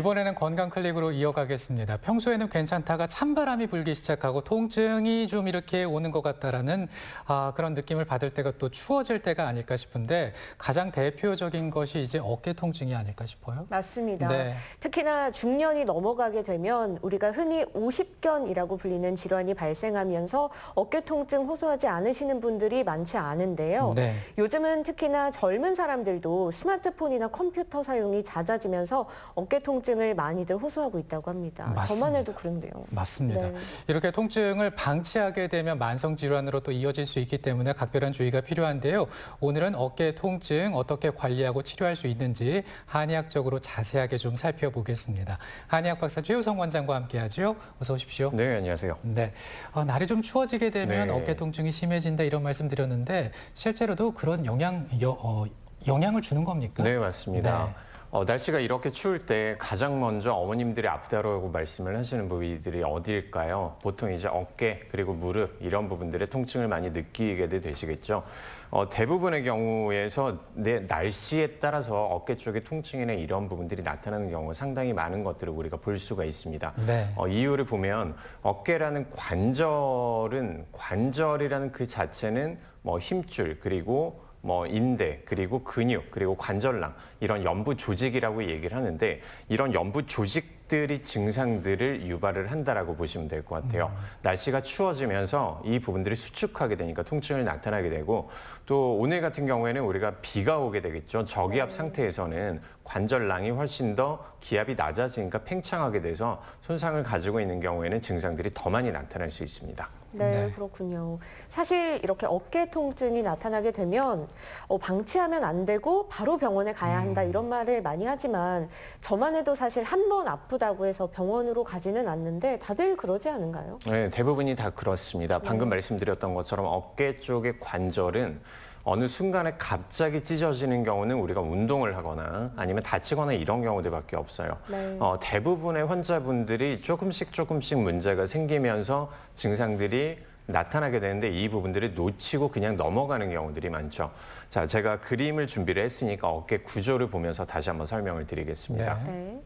이번에는 건강 클릭으로 이어가겠습니다. 평소에는 괜찮다가 찬바람이 불기 시작하고 통증이 좀 이렇게 오는 것 같다라는 그런 느낌을 받을 때가 또 추워질 때가 아닐까 싶은데 가장 대표적인 것이 이제 어깨 통증이 아닐까 싶어요. 맞습니다. 네. 특히나 중년이 넘어가게 되면 우리가 흔히 오십견이라고 불리는 질환이 발생하면서 어깨 통증 호소하지 않으시는 분들이 많지 않은데요. 네. 요즘은 특히나 젊은 사람들도 스마트폰이나 컴퓨터 사용이 잦아지면서 어깨 통증을 많이들 호소하고 있다고 합니다. 맞습니다. 저만 해도 그런데요. 맞습니다. 네. 이렇게 통증을 방치하게 되면 만성 질환으로 또 이어질 수 있기 때문에 각별한 주의가 필요한데요. 오늘은 어깨 통증 어떻게 관리하고 치료할 수 있는지 한의학적으로 자세하게 좀 살펴보겠습니다. 한의학 박사 최우성 원장과 함께하죠. 어서 오십시오. 네, 안녕하세요. 네, 날이 좀 추워지게 되면 네. 어깨 통증이 심해진다 이런 말씀 드렸는데 실제로도 그런 영향을 주는 겁니까? 네, 맞습니다. 네. 날씨가 이렇게 추울 때 가장 먼저 어머님들이 아프다고 말씀을 하시는 부위들이 어디일까요? 보통 이제 어깨 그리고 무릎 이런 부분들의 통증을 많이 느끼게 되시겠죠. 대부분의 경우에서 날씨에 따라서 어깨 쪽의 통증이나 이런 부분들이 나타나는 경우가 상당히 많은 것들을 우리가 볼 수가 있습니다. 네. 이유를 보면 어깨라는 관절이라는 그 자체는 힘줄 그리고 인대, 그리고 근육, 그리고 관절낭 이런 연부 조직이라고 얘기를 하는데 이런 연부 조직들이 증상들을 유발을 한다라고 보시면 될 것 같아요. 날씨가 추워지면서 이 부분들이 수축하게 되니까 통증을 나타나게 되고 또 오늘 같은 경우에는 우리가 비가 오게 되겠죠. 저기압 상태에서는 관절낭이 훨씬 더 기압이 낮아지니까 팽창하게 돼서 손상을 가지고 있는 경우에는 증상들이 더 많이 나타날 수 있습니다. 네, 그렇군요. 사실 이렇게 어깨 통증이 나타나게 되면 방치하면 안 되고 바로 병원에 가야 한다 이런 말을 많이 하지만 저만 해도 사실 한 번 아프다고 해서 병원으로 가지는 않는데 다들 그러지 않은가요? 네, 대부분이 다 그렇습니다. 방금 말씀드렸던 것처럼 어깨 쪽의 관절은 어느 순간에 갑자기 찢어지는 경우는 우리가 운동을 하거나 아니면 다치거나 이런 경우들밖에 없어요. 네. 대부분의 환자분들이 조금씩 문제가 생기면서 증상들이 나타나게 되는데 이 부분들을 놓치고 그냥 넘어가는 경우들이 많죠. 자, 제가 그림을 준비를 했으니까 어깨 구조를 보면서 다시 한번 설명을 드리겠습니다. 네. 네.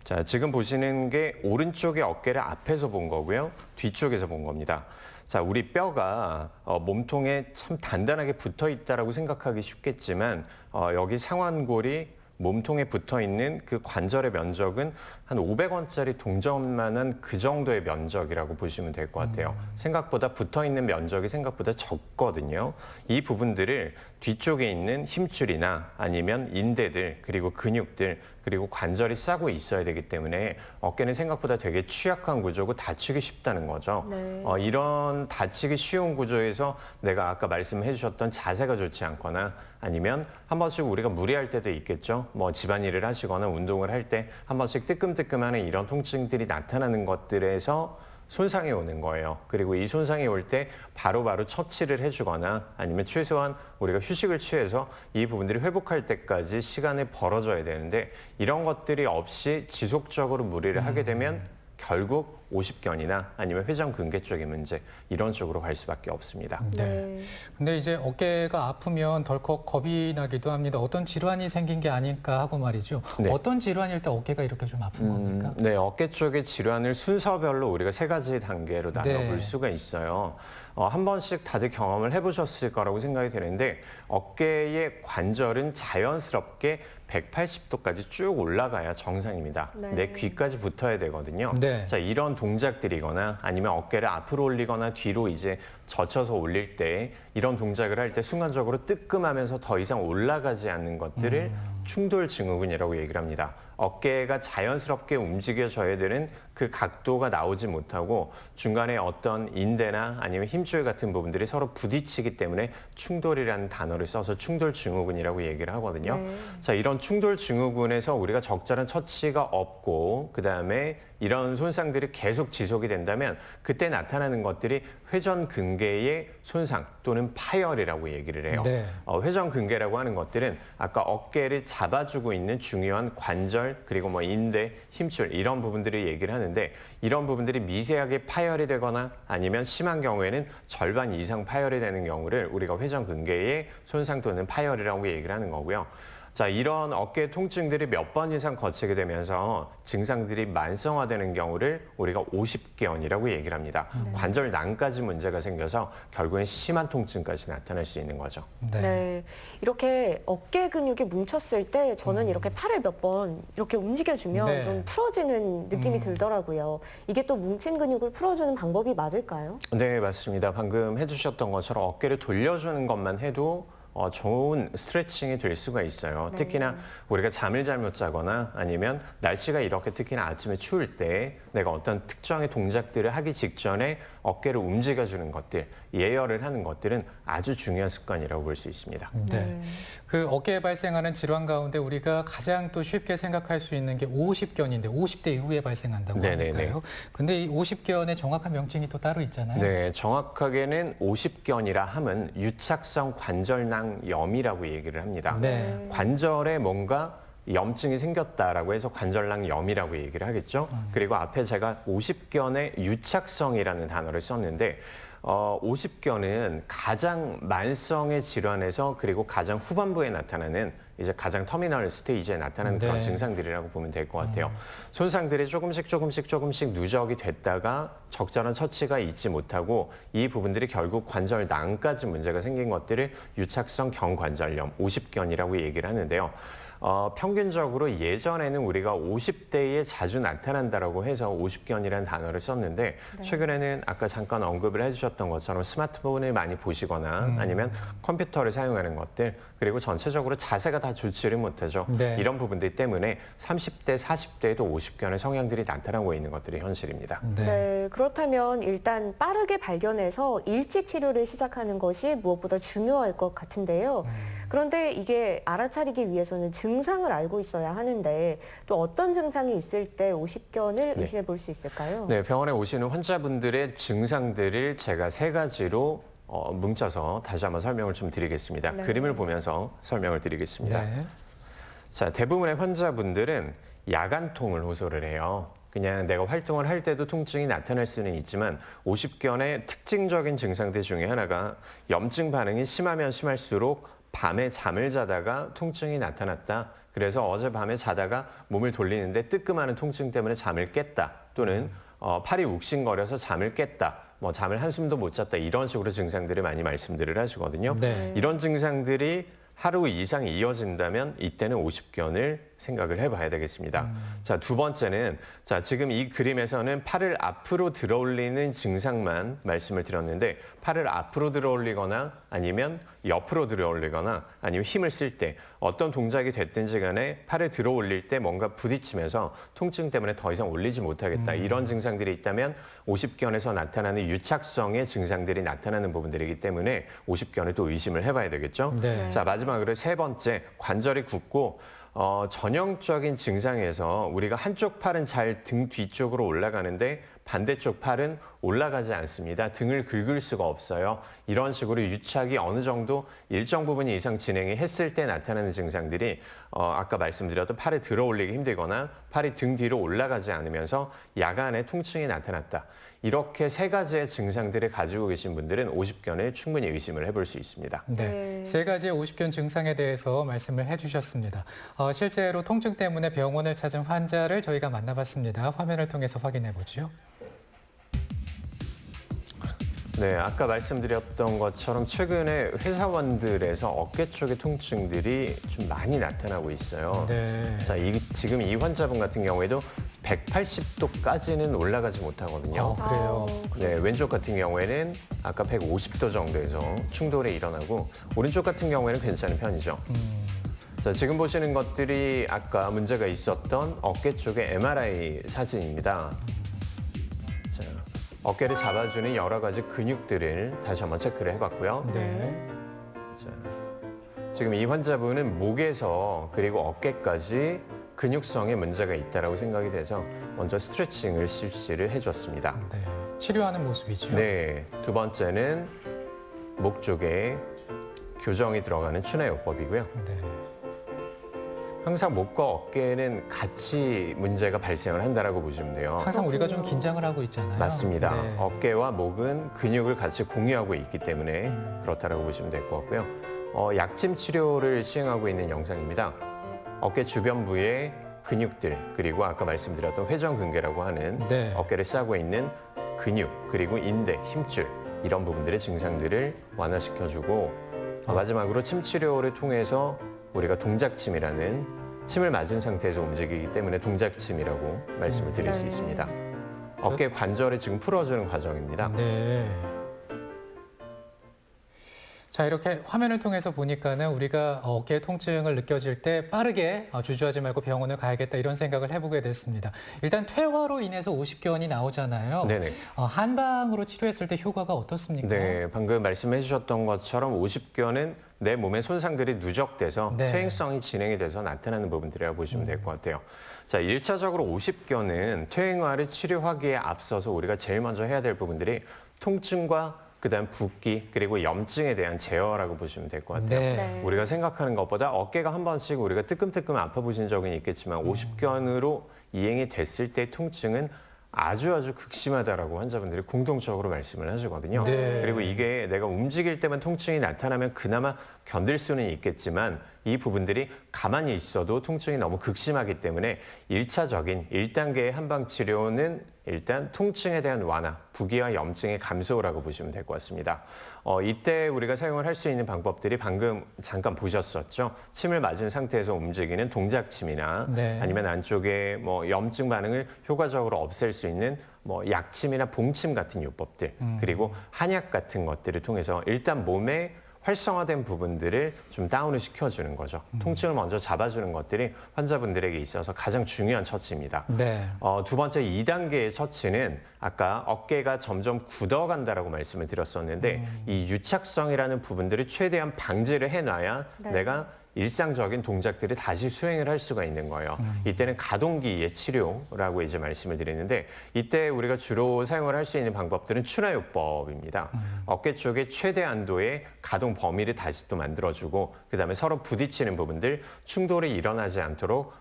자, 지금 보시는 게 오른쪽의 어깨를 앞에서 본 거고요. 뒤쪽에서 본 겁니다. 자, 우리 뼈가 몸통에 참 단단하게 붙어 있다라고 생각하기 쉽겠지만 여기 상완골이 몸통에 붙어 있는 그 관절의 면적은 한 500원짜리 동전만한 그 정도의 면적이라고 보시면 될 것 같아요. 생각보다 붙어 있는 면적이 생각보다 적거든요. 이 부분들을 뒤쪽에 있는 힘줄이나 아니면 인대들 그리고 근육들 그리고 관절이 싸고 있어야 되기 때문에 어깨는 생각보다 되게 취약한 구조고 다치기 쉽다는 거죠. 네. 이런 다치기 쉬운 구조에서 내가 아까 말씀해 주셨던 자세가 좋지 않거나 아니면 한 번씩 우리가 무리할 때도 있겠죠. 집안일을 하시거나 운동을 할 때 한 번씩 뜨끔뜨끔하는 이런 통증들이 나타나는 것들에서 손상이 오는 거예요. 그리고 이 손상이 올 때 바로바로 처치를 해주거나 아니면 최소한 우리가 휴식을 취해서 이 부분들이 회복할 때까지 시간을 벌어줘야 되는데 이런 것들이 없이 지속적으로 무리를 하게 되면 결국 오십견이나 아니면 회전근개 쪽의 문제 이런 쪽으로 갈 수밖에 없습니다. 네. 근데 이제 어깨가 아프면 덜컥 겁이 나기도 합니다. 어떤 질환이 생긴 게 아닐까 하고 말이죠. 네. 어떤 질환일 때 어깨가 이렇게 좀 아픈 겁니까? 네, 어깨 쪽의 질환을 순서별로 우리가 3가지 단계로 나눠볼 네. 수가 있어요. 한 번씩 다들 경험을 해보셨을 거라고 생각이 되는데 어깨의 관절은 자연스럽게 180도까지 쭉 올라가야 정상입니다. 네. 내 귀까지 붙어야 되거든요. 네. 자, 이런 동작들이거나 아니면 어깨를 앞으로 올리거나 뒤로 이제 젖혀서 올릴 때 이런 동작을 할 때 순간적으로 뜨끔하면서 더 이상 올라가지 않는 것들을 충돌 증후군이라고 얘기를 합니다. 어깨가 자연스럽게 움직여져야 되는 그 각도가 나오지 못하고 중간에 어떤 인대나 아니면 힘줄 같은 부분들이 서로 부딪히기 때문에 충돌이라는 단어를 써서 충돌 증후군이라고 얘기를 하거든요. 네. 자, 이런 충돌 증후군에서 우리가 적절한 처치가 없고 그다음에 이런 손상들이 계속 지속이 된다면 그때 나타나는 것들이 회전근개의 손상 또는 파열이라고 얘기를 해요. 네. 회전근개라고 하는 것들은 아까 어깨를 잡아주고 있는 중요한 관절 그리고 인대, 힘줄 이런 부분들을 얘기를 하는데 이런 부분들이 미세하게 파열이 되거나 아니면 심한 경우에는 절반 이상 파열이 되는 경우를 우리가 회전근개의 손상 또는 파열이라고 얘기를 하는 거고요. 자, 이런 어깨 통증들이 몇 번 이상 거치게 되면서 증상들이 만성화되는 경우를 우리가 50견이라고 얘기를 합니다. 관절낭까지 문제가 생겨서 결국엔 심한 통증까지 나타날 수 있는 거죠. 네. 이렇게 어깨 근육이 뭉쳤을 때 저는 이렇게 팔을 몇 번 이렇게 움직여주면 네. 좀 풀어지는 느낌이 들더라고요. 이게 또 뭉친 근육을 풀어주는 방법이 맞을까요? 네, 맞습니다. 방금 해주셨던 것처럼 어깨를 돌려주는 것만 해도 좋은 스트레칭이 될 수가 있어요. 네. 특히나 우리가 잠을 잘못 자거나 아니면 날씨가 이렇게 특히나 아침에 추울 때 내가 어떤 특정의 동작들을 하기 직전에 어깨를 움직여주는 것들, 예열을 하는 것들은 아주 중요한 습관이라고 볼 수 있습니다. 네. 그 어깨에 발생하는 질환 가운데 우리가 가장 또 쉽게 생각할 수 있는 게 50견인데 50대 이후에 발생한다고 네네네. 하니까요. 근데 이 50견의 정확한 명칭이 또 따로 있잖아요. 네, 정확하게는 50견이라 함은 유착성 관절낭염이라고 얘기를 합니다. 네. 관절에 뭔가 염증이 생겼다라고 해서 관절낭염이라고 얘기를 하겠죠. 그리고 앞에 제가 50견의 유착성이라는 단어를 썼는데 50견은 가장 만성의 질환에서 그리고 가장 후반부에 나타나는 이제 가장 터미널 스테이지에 나타나는 그런 네. 증상들이라고 보면 될 것 같아요. 손상들이 조금씩 누적이 됐다가 적절한 처치가 있지 못하고 이 부분들이 결국 관절낭까지 문제가 생긴 것들을 유착성 경관절염, 50견이라고 얘기를 하는데요. 평균적으로 예전에는 우리가 50대에 자주 나타난다라고 해서 50견이라는 단어를 썼는데 최근에는 아까 잠깐 언급을 해주셨던 것처럼 스마트폰을 많이 보시거나 아니면 컴퓨터를 사용하는 것들 그리고 전체적으로 자세가 다 좋지를 못하죠. 네. 이런 부분들 때문에 30대, 40대에도 50견의 성향들이 나타나고 있는 것들이 현실입니다. 네, 그렇다면 일단 빠르게 발견해서 일찍 치료를 시작하는 것이 무엇보다 중요할 것 같은데요. 그런데 이게 알아차리기 위해서는 증상을 알고 있어야 하는데 또 어떤 증상이 있을 때 50견을 의심해 볼 수 있을까요? 네, 병원에 오시는 환자분들의 증상들을 제가 세 가지로 뭉쳐서 다시 한번 설명을 좀 드리겠습니다. 네. 그림을 보면서 설명을 드리겠습니다. 네. 자, 대부분의 환자분들은 야간통을 호소를 해요. 그냥 내가 활동을 할 때도 통증이 나타날 수는 있지만 50견의 특징적인 증상들 중에 하나가 염증 반응이 심하면 심할수록 밤에 잠을 자다가 통증이 나타났다. 그래서 어젯밤에 자다가 몸을 돌리는데 뜨끔하는 통증 때문에 잠을 깼다. 또는 팔이 욱신거려서 잠을 깼다. 뭐 잠을 한숨도 못 잤다. 이런 식으로 증상들을 많이 말씀들을 하시거든요. 네. 이런 증상들이 하루 이상 이어진다면 이때는 50견을 생각을 해봐야 되겠습니다. 자, 두 번째는 자, 지금 이 그림에서는 팔을 앞으로 들어올리는 증상만 말씀을 드렸는데 팔을 앞으로 들어올리거나 아니면 옆으로 들어올리거나 아니면 힘을 쓸 때 어떤 동작이 됐든지 간에 팔을 들어올릴 때 뭔가 부딪히면서 통증 때문에 더 이상 올리지 못하겠다. 이런 증상들이 있다면 50견에서 나타나는 유착성의 증상들이 나타나는 부분들이기 때문에 50견을 또 의심을 해봐야 되겠죠. 네. 자, 마지막으로 세 번째, 관절이 굳고 전형적인 증상에서 우리가 한쪽 팔은 잘 등 뒤쪽으로 올라가는데 반대쪽 팔은 올라가지 않습니다. 등을 긁을 수가 없어요. 이런 식으로 유착이 어느 정도 일정 부분 이상 진행이 했을 때 나타나는 증상들이 아까 말씀드렸던 팔을 들어 올리기 힘들거나 팔이 등 뒤로 올라가지 않으면서 야간에 통증이 나타났다. 이렇게 세 가지의 증상들을 가지고 계신 분들은 50견을 충분히 의심을 해볼 수 있습니다. 네. 세 가지의 50견 증상에 대해서 말씀을 해주셨습니다. 실제로 통증 때문에 병원을 찾은 환자를 저희가 만나봤습니다. 화면을 통해서 확인해 보죠. 네, 아까 말씀드렸던 것처럼 최근에 회사원들에서 어깨 쪽의 통증들이 좀 많이 나타나고 있어요. 네. 자, 지금 이 환자분 같은 경우에도 180도까지는 올라가지 못하거든요. 그래요. 네, 왼쪽 같은 경우에는 아까 150도 정도에서 충돌이 일어나고 오른쪽 같은 경우에는 괜찮은 편이죠. 자, 지금 보시는 것들이 아까 문제가 있었던 어깨 쪽의 MRI 사진입니다. 자, 어깨를 잡아주는 여러 가지 근육들을 다시 한번 체크를 해봤고요. 네. 자, 지금 이 환자분은 목에서 그리고 어깨까지 근육성에 문제가 있다고 생각이 돼서 먼저 스트레칭을 실시를 해줬습니다. 네. 치료하는 모습이죠. 네, 두 번째는 목 쪽에 교정이 들어가는 추나요법이고요. 네. 항상 목과 어깨는 같이 문제가 발생을 한다라고 보시면 돼요. 항상 우리가 좀 그렇군요. 긴장을 하고 있잖아요. 맞습니다. 네. 어깨와 목은 근육을 같이 공유하고 있기 때문에 그렇다라고 보시면 될 것 같고요. 약침 치료를 시행하고 있는 영상입니다. 어깨 주변 부의 근육들, 그리고 아까 말씀드렸던 회전근개라고 하는 네. 어깨를 싸고 있는 근육, 그리고 인대, 힘줄 이런 부분들의 증상들을 완화시켜주고 마지막으로 침 치료를 통해서 우리가 동작침이라는 침을 맞은 상태에서 움직이기 때문에 동작침이라고 말씀을 드릴 수 네. 있습니다. 어깨 관절을 지금 풀어주는 과정입니다. 네. 자, 이렇게 화면을 통해서 보니까는 우리가 어깨 통증을 느껴질 때 빠르게 주저하지 말고 병원을 가야겠다 이런 생각을 해보게 됐습니다. 일단 퇴화로 인해서 오십견이 나오잖아요. 네네. 한방으로 치료했을 때 효과가 어떻습니까? 네, 방금 말씀해 주셨던 것처럼 오십견은 내 몸의 손상들이 누적돼서 네. 퇴행성이 진행이 돼서 나타나는 부분들이라고 보시면 될 것 같아요. 자, 1차적으로 오십견은 퇴행화를 치료하기에 앞서서 우리가 제일 먼저 해야 될 부분들이 통증과 그다음 붓기 그리고 염증에 대한 제어라고 보시면 될 것 같아요. 네. 네. 우리가 생각하는 것보다 어깨가 한 번씩 우리가 뜨끔뜨끔 아파 보신 적은 있겠지만 오십견으로 이행이 됐을 때 통증은 아주 극심하다라고 환자분들이 공통적으로 말씀을 하시거든요. 네. 그리고 이게 내가 움직일 때만 통증이 나타나면 그나마 견딜 수는 있겠지만 이 부분들이 가만히 있어도 통증이 너무 극심하기 때문에 1차적인 1단계의 한방치료는 일단 통증에 대한 완화, 부기와 염증의 감소라고 보시면 될 것 같습니다. 이때 우리가 사용을 할 수 있는 방법들이 방금 잠깐 보셨었죠. 침을 맞은 상태에서 움직이는 동작침이나 네. 아니면 안쪽에 뭐 염증 반응을 효과적으로 없앨 수 있는 뭐 약침이나 봉침 같은 요법들 그리고 한약 같은 것들을 통해서 일단 몸에 활성화된 부분들을 좀 다운을 시켜주는 거죠. 통증을 먼저 잡아주는 것들이 환자분들에게 있어서 가장 중요한 처치입니다. 네. 두 번째 2단계의 처치는 아까 어깨가 점점 굳어간다라고 말씀을 드렸었는데 이 유착성이라는 부분들을 최대한 방지를 해놔야 네. 내가 일상적인 동작들이 다시 수행을 할 수가 있는 거예요. 이때는 가동기의 치료라고 이제 말씀을 드리는데 이때 우리가 주로 사용을 할 수 있는 방법들은 추나요법입니다. 어깨 쪽에 최대한도의 가동 범위를 다시 또 만들어주고 그다음에 서로 부딪히는 부분들 충돌이 일어나지 않도록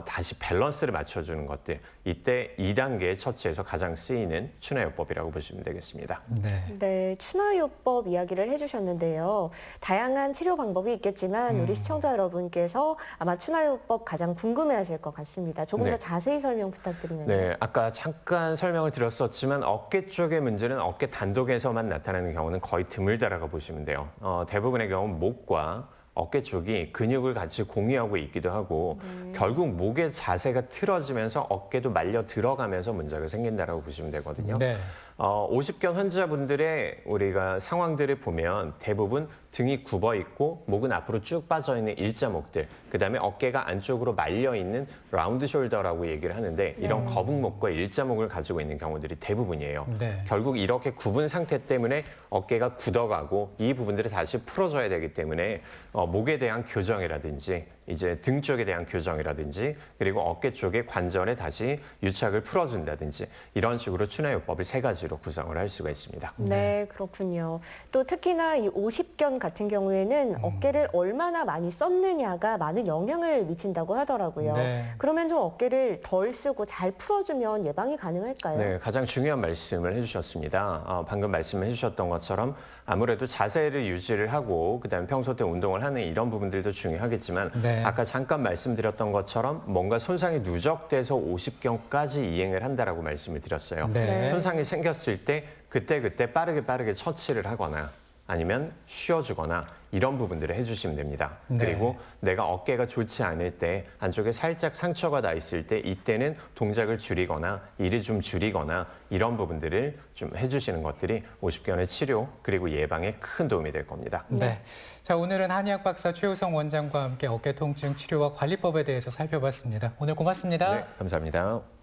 다시 밸런스를 맞춰주는 것들 이때 2단계의 처치에서 가장 쓰이는 추나요법이라고 보시면 되겠습니다. 네. 네, 추나요법 이야기를 해주셨는데요. 다양한 치료 방법이 있겠지만 우리 시청자 여러분께서 아마 추나요법 가장 궁금해하실 것 같습니다. 조금 네. 더 자세히 설명 부탁드리면요. 네, 아까 잠깐 설명을 드렸었지만 어깨 쪽의 문제는 어깨 단독에서만 나타나는 경우는 거의 드물다라고 보시면 돼요. 대부분의 경우는 목과 어깨 쪽이 근육을 같이 공유하고 있기도 하고 결국 목의 자세가 틀어지면서 어깨도 말려 들어가면서 문제가 생긴다라고 보시면 되거든요. 네. 오십견 환자분들의 우리가 상황들을 보면 대부분 등이 굽어 있고 목은 앞으로 쭉 빠져 있는 일자목들, 그다음에 어깨가 안쪽으로 말려 있는 라운드 숄더라고 얘기를 하는데 이런 거북목과 일자목을 가지고 있는 경우들이 대부분이에요. 네. 결국 이렇게 굽은 상태 때문에 어깨가 굳어가고 이 부분들을 다시 풀어줘야 되기 때문에 목에 대한 교정이라든지 이제 등 쪽에 대한 교정이라든지 그리고 어깨 쪽의 관절에 다시 유착을 풀어준다든지 이런 식으로 추나요법을 3가지로 구성을 할 수가 있습니다. 네, 그렇군요. 또 특히나 이 오십견 같은 경우에는 어깨를 얼마나 많이 썼느냐가 많은 영향을 미친다고 하더라고요. 네. 그러면 좀 어깨를 덜 쓰고 잘 풀어주면 예방이 가능할까요? 네, 가장 중요한 말씀을 해주셨습니다. 방금 말씀해 주셨던 것처럼 아무래도 자세를 유지를 하고 그다음에 평소 때 운동을 하는 이런 부분들도 중요하겠지만 네. 아까 잠깐 말씀드렸던 것처럼 뭔가 손상이 누적돼서 오십견까지 이행을 한다라고 말씀을 드렸어요. 네. 손상이 생겼을 때 그때 빠르게 처치를 하거나 아니면 쉬어주거나 이런 부분들을 해주시면 됩니다. 네. 그리고 내가 어깨가 좋지 않을 때 안쪽에 살짝 상처가 나 있을 때 이때는 동작을 줄이거나 일을 좀 줄이거나 이런 부분들을 좀 해주시는 것들이 오십견의 치료 그리고 예방에 큰 도움이 될 겁니다. 네. 자, 오늘은 한의학 박사 최우성 원장과 함께 어깨 통증 치료와 관리법에 대해서 살펴봤습니다. 오늘 고맙습니다. 네, 감사합니다.